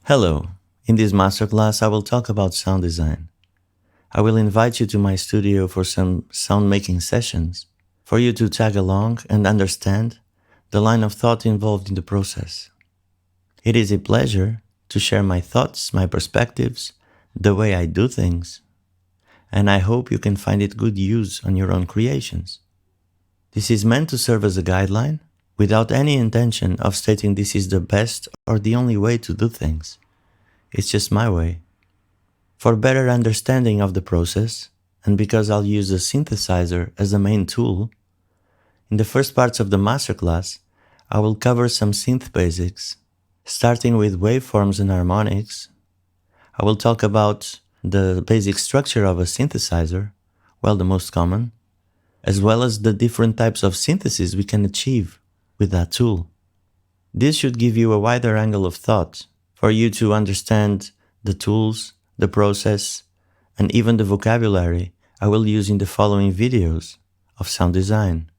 Hello, in this masterclass I will talk about sound design. I will invite you to my studio for some sound making sessions, for you to tag along and understand the line of thought involved in the process. It is a pleasure to share my thoughts, my perspectives, the way I do things, and I hope you can find it good use on your own creations. This is meant to serve as a guideline, without any intention of stating this is the best or the only way to do things. It's just my way. For better understanding of the process, and because I'll use a synthesizer as the main tool, in the first parts of the masterclass, I will cover some synth basics, starting with waveforms and harmonics. I will talk about the basic structure of a synthesizer, well, the most common, as well as the different types of synthesis we can achieve with that tool. This should give you a wider angle of thought for you to understand the tools, the process, and even the vocabulary I will use in the following videos of sound design.